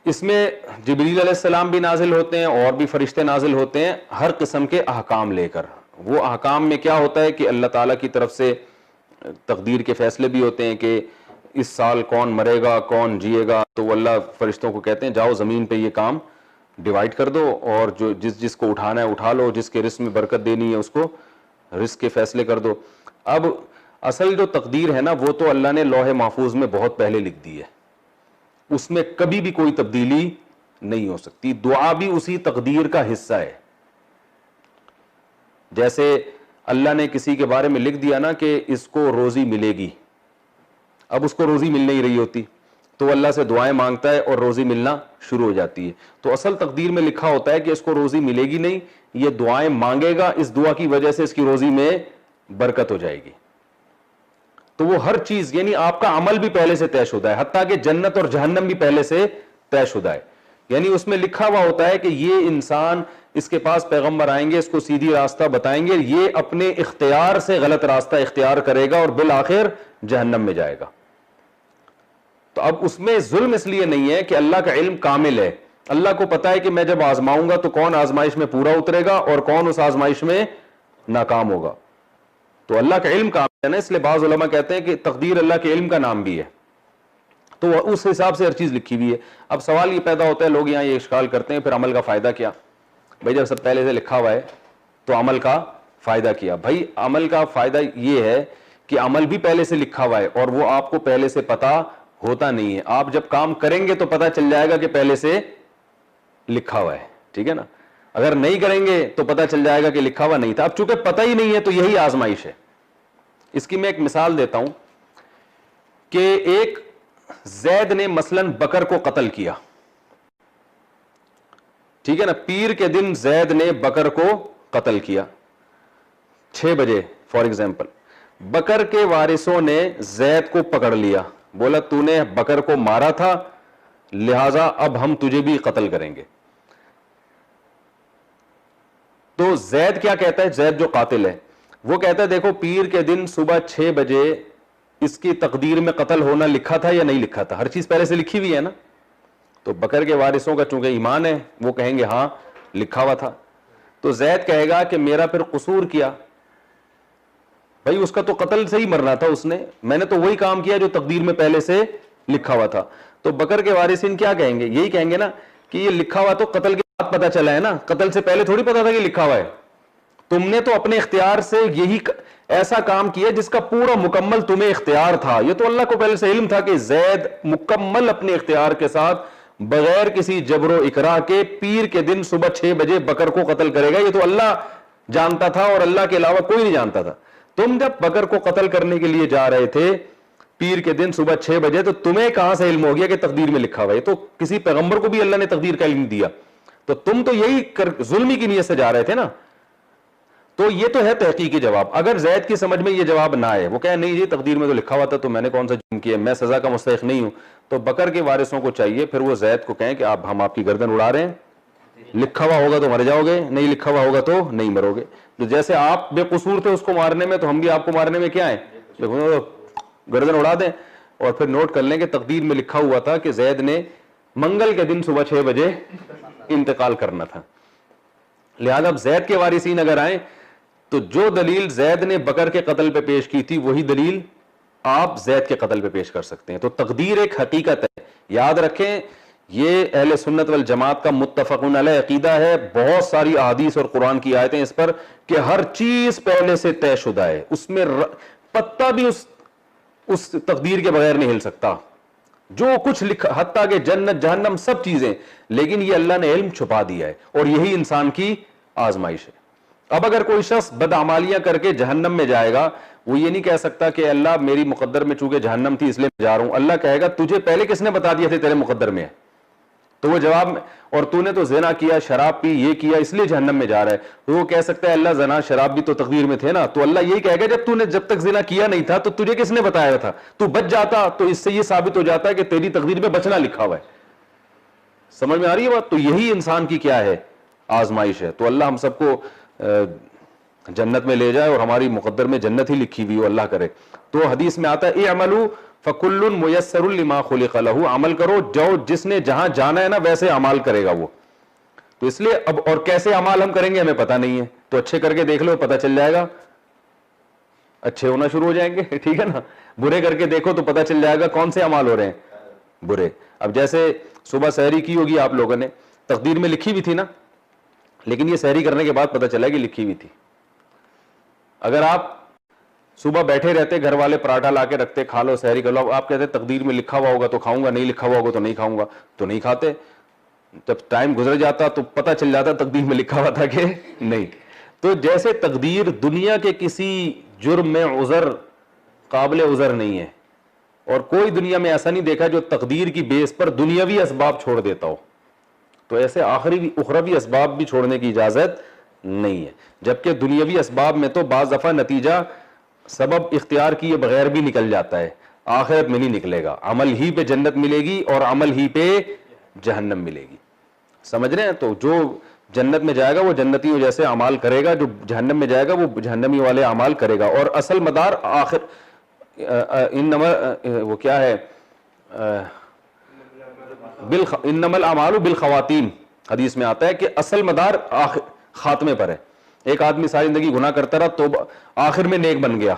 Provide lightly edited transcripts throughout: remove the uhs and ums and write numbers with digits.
اس میں جبریل علیہ السلام بھی نازل ہوتے ہیں اور بھی فرشتے نازل ہوتے ہیں ہر قسم کے احکام لے کر. وہ احکام میں کیا ہوتا ہے کہ اللہ تعالیٰ کی طرف سے تقدیر کے فیصلے بھی ہوتے ہیں کہ اس سال کون مرے گا کون جیے گا, تو وہ اللہ فرشتوں کو کہتے ہیں جاؤ زمین پہ یہ کام ڈیوائڈ کر دو اور جو جس کو اٹھانا ہے اٹھا لو, جس کے رزق میں برکت دینی ہے اس کو رزق کے فیصلے کر دو. اب اصل جو تقدیر ہے نا وہ تو اللہ نے لوح محفوظ میں بہت پہلے لکھ دی ہے, اس میں کبھی بھی کوئی تبدیلی نہیں ہو سکتی. دعا بھی اسی تقدیر کا حصہ ہے. جیسے اللہ نے کسی کے بارے میں لکھ دیا نا کہ اس کو روزی ملے گی, اب اس کو روزی مل نہیں رہی ہوتی تو اللہ سے دعائیں مانگتا ہے اور روزی ملنا شروع ہو جاتی ہے. تو اصل تقدیر میں لکھا ہوتا ہے کہ اس کو روزی ملے گی نہیں, یہ دعائیں مانگے گا, اس دعا کی وجہ سے اس کی روزی میں برکت ہو جائے گی. تو وہ ہر چیز یعنی آپ کا عمل بھی پہلے سے طے شدہ ہے, حتیٰ کہ جنت اور جہنم بھی پہلے سے طے شدہ ہے. یعنی اس میں لکھا ہوا ہوتا ہے کہ یہ انسان, اس کے پاس پیغمبر آئیں گے, اس کو سیدھی راستہ بتائیں گے, یہ اپنے اختیار سے غلط راستہ اختیار کرے گا اور بالآخر جہنم میں جائے گا. تو اب اس میں ظلم اس لیے نہیں ہے کہ اللہ کا علم کامل ہے, اللہ کو پتا ہے کہ میں جب آزماؤں گا تو کون آزمائش میں پورا اترے گا اور کون اس آزمائش میں ناکام ہوگا. تو اللہ کا علم کامل ہے نا, اس لیے بعض علماء کہتے ہیں کہ تقدیر اللہ کے علم کا نام بھی ہے, تو اس حساب سے ہر چیز لکھی ہوئی ہے. اب سوال یہ پیدا ہوتا ہے, لوگ یہاں یہ اشکال کرتے ہیں پھر عمل کا فائدہ کیا؟ بھائی جب سب پہلے سے لکھا ہوا ہے تو عمل کا فائدہ کیا؟ بھائی عمل کا فائدہ یہ ہے کہ عمل بھی پہلے سے لکھا ہوا ہے اور وہ آپ کو پہلے سے پتا ہوتا نہیں ہے. آپ جب کام کریں گے تو پتا چل جائے گا کہ پہلے سے لکھا ہوا ہے, ٹھیک ہے نا. اگر نہیں کریں گے تو پتا چل جائے گا کہ لکھا ہوا نہیں تھا. اب چونکہ پتہ ہی نہیں ہے تو یہی آزمائش ہے. اس کی میں ایک مثال دیتا ہوں کہ ایک زید نے مثلا بکر کو قتل کیا, ٹھیک ہے نا. پیر کے دن زید نے بکر کو قتل کیا 6 بجے فار ایگزامپل. بکر کے وارثوں نے زید کو پکڑ لیا, بولا تو نے بکر کو مارا تھا لہذا اب ہم تجھے بھی قتل کریں گے. تو زید کیا کہتا ہے؟ زید جو قاتل ہے وہ کہتا ہے دیکھو پیر کے دن صبح 6 بجے اس کی تقدیر میں قتل ہونا لکھا تھا یا نہیں لکھا تھا؟ ہر چیز پہلے سے لکھی ہوئی ہے نا. تو بکر کے وارثوں کا چونکہ ایمان ہے وہ کہیں گے ہاں لکھا ہوا تھا. تو زید کہے گا کہ میرا پھر قصور کیا؟ بھائی اس کا تو قتل سے ہی مرنا تھا اس نے, میں نے تو وہی کام کیا جو تقدیر میں پہلے سے لکھا ہوا تھا. تو بکر کے وارثین کیا کہیں گے؟ یہی کہیں گے نا کہ یہ لکھا ہوا تو قتل کے بعد پتا چلا ہے نا, قتل سے پہلے تھوڑی پتا تھا کہ لکھا ہوا ہے. تم نے تو اپنے اختیار سے یہی ایسا کام کیا جس کا پورا مکمل تمہیں اختیار تھا. یہ تو اللہ کو پہلے سے علم تھا کہ زید مکمل اپنے اختیار کے ساتھ بغیر کسی جبر و اکراہ کے پیر کے دن صبح 6 بجے بکر کو قتل کرے گا. یہ تو اللہ جانتا تھا اور اللہ کے علاوہ کوئی نہیں جانتا تھا. تم جب بکر کو قتل کرنے کے لیے جا رہے تھے پیر کے دن صبح 6 بجے تو تمہیں کہاں سے علم ہو گیا کہ تقدیر میں لکھا ہوا ہے؟ تو کسی پیغمبر کو بھی اللہ نے تقدیر کا علم دیا, تو تم تو یہی ظلمی کی نیت سے جا رہے تھے نا. تو یہ تو ہے تحقیقی جواب. اگر زید کی سمجھ میں یہ جواب نہ آئے, وہ کہے نہیں یہ تقدیر میں تو لکھا ہوا تھا تو میں نے کون سا جرم کیا, میں سزا کا مستحق نہیں ہوں, تو بکر کے وارثوں کو چاہیے پھر وہ زید کو کہیں کہ ہم آپ کی گردن اڑا رہے ہیں, لکھا ہوا ہوگا تو مر جاؤ گے, نہیں لکھا ہوا ہوگا تو نہیں مرو گے. تو جیسے آپ بے قصور تھے اس کو مارنے میں تو ہم بھی آپ کو مارنے میں کیا ہیں, گردن اڑا دیں. اور پھر نوٹ کر لیں کہ تقدیر میں لکھا ہوا تھا کہ زید نے منگل کے دن صبح 6 بجے انتقال کرنا تھا. لہذا اب زید کے وارثین اگر آئیں تو جو دلیل زید نے بکر کے قتل پہ پیش کی تھی وہی دلیل آپ زید کے قتل پہ پیش کر سکتے ہیں. تو تقدیر ایک حقیقت ہے, یاد رکھیں. یہ اہل سنت والجماعت کا متفقون علیہ عقیدہ ہے. بہت ساری احادیث اور قرآن کی آیتیں اس پر کہ ہر چیز پہلے سے طے شدہ ہے, اس میں پتہ بھی اس تقدیر کے بغیر نہیں ہل سکتا. جو کچھ لکھا حتیٰ کہ جنت جہنم سب چیزیں, لیکن یہ اللہ نے علم چھپا دیا ہے اور یہی انسان کی آزمائش ہے. اب اگر کوئی شخص بدعمالیاں کر کے جہنم میں جائے گا, وہ یہ نہیں کہہ سکتا کہ اللہ میری مقدر میں چونکہ جہنم تھی اس لیے میں جا رہا ہوں. اللہ کہے گا تجھے پہلے کس نے بتا دیا تھا تیرے مقدر میں ہے؟ تو وہ جواب میں, اور تو نے تو زنا کیا, شراب پی, یہ کیا, اس لیے جہنم میں جا رہا ہے. تو وہ کہہ سکتا ہے اللہ زنا شراب بھی تو تقدیر میں تھے نا. تو اللہ یہی کہے گا جب تک زنا کیا نہیں تھا تو تجھے کس نے بتایا تھا؟ تو بچ جاتا تو اس سے یہ ثابت ہو جاتا ہے کہ تیری تقدیر میں بچنا لکھا ہوا ہے. سمجھ میں آ رہی ہے بات؟ تو یہی انسان کی کیا ہے, آزمائش ہے. تو اللہ ہم سب کو جنت میں لے جائے اور ہماری مقدر میں جنت ہی لکھی ہوئی ہو, اللہ کرے. تو حدیث میں آتا ہے اعملوا فَكُلٌّ مُيَسَّرٌ لِمَا خُلِقَ لَهُ, عمل کرو جو جس نے جہاں جانا ہے نا ویسے اعمال کرے گا وہ. تو اس لیے اب اور کیسے اعمال ہم کریں گے ہمیں پتہ نہیں ہے, تو اچھے کر کے دیکھ لو پتہ چل جائے گا, اچھے ہونا شروع ہو جائیں گے, ٹھیک ہے نا. برے کر کے دیکھو تو پتہ چل جائے گا کون سے اعمال ہو رہے ہیں برے. اب جیسے صبح سحری کی ہوگی آپ لوگوں نے, تقدیر میں لکھی بھی تھی نا, لیکن یہ سحری کرنے کے بعد پتہ چلا کہ لکھی ہوئی تھی. اگر آپ صبح بیٹھے رہتے, گھر والے پراٹھا لا کے رکھتے, کھا لو سحری کر لو, آپ کہتے تقدیر میں لکھا ہوا ہوگا تو کھاؤں گا, نہیں لکھا ہوا ہوگا تو نہیں کھاؤں گا, تو نہیں کھاتے. جب ٹائم گزر جاتا تو پتہ چل جاتا تقدیر میں لکھا ہوا تھا کہ نہیں. تو جیسے تقدیر دنیا کے کسی جرم میں عذر قابل عذر نہیں ہے, اور کوئی دنیا میں ایسا نہیں دیکھا جو تقدیر کی بیس پر دنیاوی اسباب چھوڑ دیتا ہو, تو ایسے آخری اخروی اسباب بھی چھوڑنے کی اجازت نہیں ہے. جبکہ دنیاوی اسباب میں تو بعض دفعہ نتیجہ سبب اختیار کیے بغیر بھی نکل جاتا ہے, آخرت میں نہیں نکلے گا. عمل ہی پہ جنت ملے گی اور عمل ہی پہ جہنم ملے گی. سمجھ رہے ہیں؟ تو جو جنت میں جائے گا وہ جنتی جیسے اعمال کرے گا, جو جہنم میں جائے گا وہ جہنمی والے اعمال کرے گا. اور اصل مدار آخر وہ کیا ہے, انما الاعمال بالخواتیم, حدیث میں آتا ہے کہ اصل مدار خاتمے پر ہے. ایک آدمی ساری زندگی گناہ کرتا رہا تو آخر میں نیک بن گیا,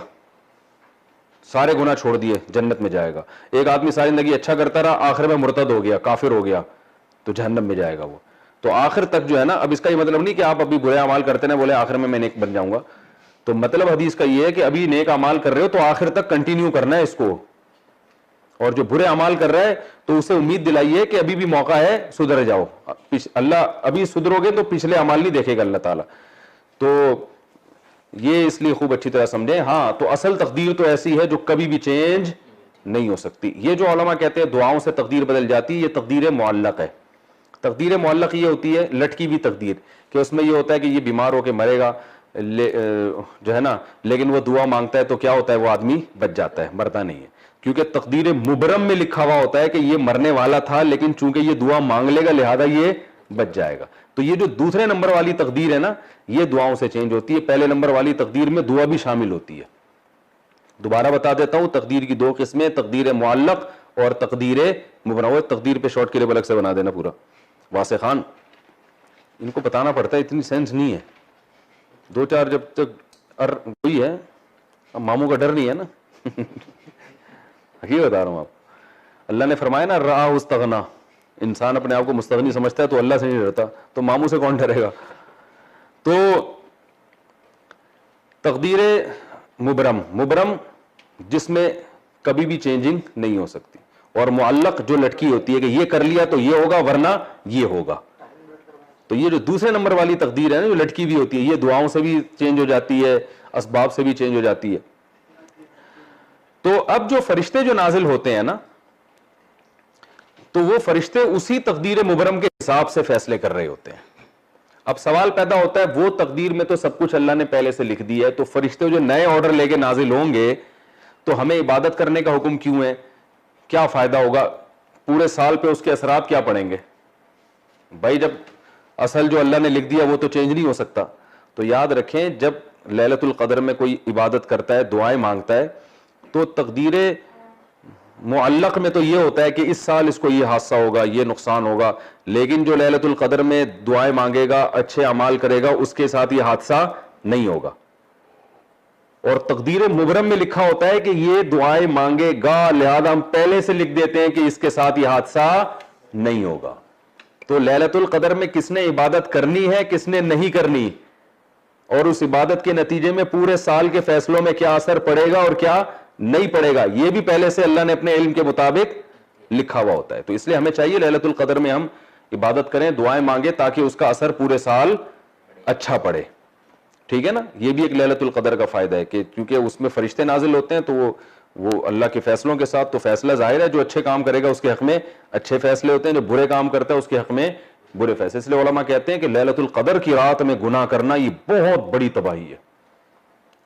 سارے گناہ چھوڑ دیے, جنت میں جائے گا. ایک آدمی ساری زندگی اچھا کرتا رہا, آخر میں مرتد ہو گیا, کافر ہو گیا, تو جہنم میں جائے گا وہ. تو آخر تک جو ہے نا, اب اس کا یہ مطلب نہیں کہ آپ ابھی برے اعمال کرتے ہیں بولے آخر میں نیک بن جاؤں گا. تو مطلب حدیث کا یہ ہے کہ ابھی نیک اعمال کر رہے ہو تو آخر تک کنٹینیو کرنا ہے اس کو, اور جو برے اعمال کر رہا ہے تو اسے امید دلائیے کہ ابھی بھی موقع ہے, سدھر جاؤ. اللہ ابھی سدھرو گے تو پچھلے اعمال نہیں دیکھے گا اللہ تعالیٰ. تو یہ اس لیے خوب اچھی طرح سمجھیں. ہاں, تو اصل تقدیر تو ایسی ہے جو کبھی بھی چینج نہیں ہو سکتی. یہ جو علماء کہتے ہیں دعاؤں سے تقدیر بدل جاتی ہے, یہ تقدیر معلق ہے. تقدیر معلق یہ ہوتی ہے لٹکی ہوئی تقدیر, کہ اس میں یہ ہوتا ہے کہ یہ بیمار ہو کے مرے گا جو ہے نا, لیکن وہ دعا مانگتا ہے تو کیا ہوتا ہے, وہ آدمی بچ جاتا ہے, مرتا نہیں ہے. کیونکہ تقدیر مبرم میں لکھا ہوا ہوتا ہے کہ یہ مرنے والا تھا, لیکن چونکہ یہ دعا مانگ لے گا لہذا یہ بچ جائے گا. تو یہ جو دوسرے نمبر والی تقدیر ہے نا, یہ دعاؤں سے چینج ہوتی ہے. پہلے نمبر والی تقدیر میں دعا بھی شامل ہوتی ہے. دوبارہ بتا دیتا ہوں, تقدیر کی دو قسمیں, تقدیر معلق اور تقدیر مبرم. تقدیر پہ شارٹ کلپ الگ سے بنا دینا پورا. واسع خان, ان کو بتانا پڑتا ہے, اتنی سینس نہیں ہے. دو چار جب تک وہی ہے, اب ماموں کا ڈر نہیں ہے نا. حقیقت بتا رہا ہوں آپ. اللہ نے فرمایا نا راہ استغنا, انسان اپنے آپ کو مستغنی سمجھتا ہے تو اللہ سے نہیں ڈرتا, تو ماموں سے کون ڈرے گا. تو تقدیر مبرم جس میں کبھی بھی چینجنگ نہیں ہو سکتی, اور معلق جو لٹکی ہوتی ہے کہ یہ کر لیا تو یہ ہوگا ورنہ یہ ہوگا. تو یہ جو دوسرے نمبر والی تقدیر ہے نا جو لٹکی ہوئی ہوتی ہے, یہ دعاؤں سے بھی چینج ہو جاتی ہے, اسباب سے بھی چینج ہو جاتی ہے. تو اب جو فرشتے جو نازل ہوتے ہیں نا, تو وہ فرشتے اسی تقدیر مبرم کے حساب سے فیصلے کر رہے ہوتے ہیں. اب سوال پیدا ہوتا ہے, وہ تقدیر میں تو سب کچھ اللہ نے پہلے سے لکھ دیا ہے, تو فرشتے جو نئے آرڈر لے کے نازل ہوں گے تو ہمیں عبادت کرنے کا حکم کیوں ہے, کیا فائدہ ہوگا, پورے سال پہ اس کے اثرات کیا پڑیں گے. بھائی جب اصل جو اللہ نے لکھ دیا وہ تو چینج نہیں ہو سکتا. تو یاد رکھیں, جب لیلۃ القدر میں کوئی عبادت کرتا ہے, دعائیں مانگتا ہے, تو تقدیر معلق میں تو یہ ہوتا ہے کہ اس سال اس کو یہ حادثہ ہوگا, یہ نقصان ہوگا, لیکن جو لیلۃ القدر میں دعائیں مانگے گا, اچھے اعمال کرے گا, اس کے ساتھ یہ حادثہ نہیں ہوگا. اور تقدیر مبرم میں لکھا ہوتا ہے کہ یہ دعائیں مانگے گا, لہذا ہم پہلے سے لکھ دیتے ہیں کہ اس کے ساتھ یہ حادثہ نہیں ہوگا. تو لیلۃ القدر میں کس نے عبادت کرنی ہے, کس نے نہیں کرنی, اور اس عبادت کے نتیجے میں پورے سال کے فیصلوں میں کیا اثر پڑے گا اور کیا نہیں پڑے گا, یہ بھی پہلے سے اللہ نے اپنے علم کے مطابق لکھا ہوا ہوتا ہے. تو اس لیے ہمیں چاہیے لیلۃ القدر میں ہم عبادت کریں, دعائیں مانگیں, تاکہ اس کا اثر پورے سال اچھا پڑے. ٹھیک ہے نا. یہ بھی ایک لیلۃ القدر کا فائدہ ہے کہ کیونکہ اس میں فرشتے نازل ہوتے ہیں, تو وہ اللہ کے فیصلوں کے ساتھ, تو فیصلہ ظاہر ہے جو اچھے کام کرے گا اس کے حق میں اچھے فیصلے ہوتے ہیں, جو برے کام کرتا ہے اس کے حق میں برے فیصلے. اس لیے علماء کہتے ہیں کہ لیلۃ القدر کی رات میں گناہ کرنا یہ بہت بڑی تباہی ہے,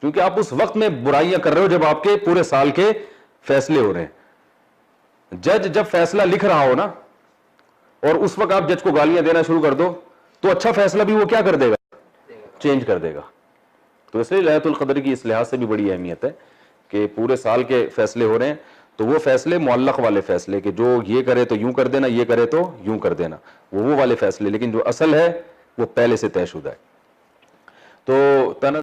کیونکہ آپ اس وقت میں برائیاں کر رہے ہو جب آپ کے پورے سال کے فیصلے ہو رہے ہیں. جج جب فیصلہ لکھ رہا ہو نا, اور اس وقت آپ جج کو گالیاں دینا شروع کر دو, تو اچھا فیصلہ بھی وہ کیا کر دے گا, چینج کر دے گا. تو اس لیے لیلۃ القدر کی اس لحاظ سے بھی بڑی اہمیت ہے کہ پورے سال کے فیصلے ہو رہے ہیں. تو وہ فیصلے معلق والے فیصلے کہ جو یہ کرے تو یوں کر دینا، یہ کرے تو یوں کر دینا، وہ والے فیصلے، لیکن جو اصل ہے وہ پہلے سے طے شدہ ہے. تو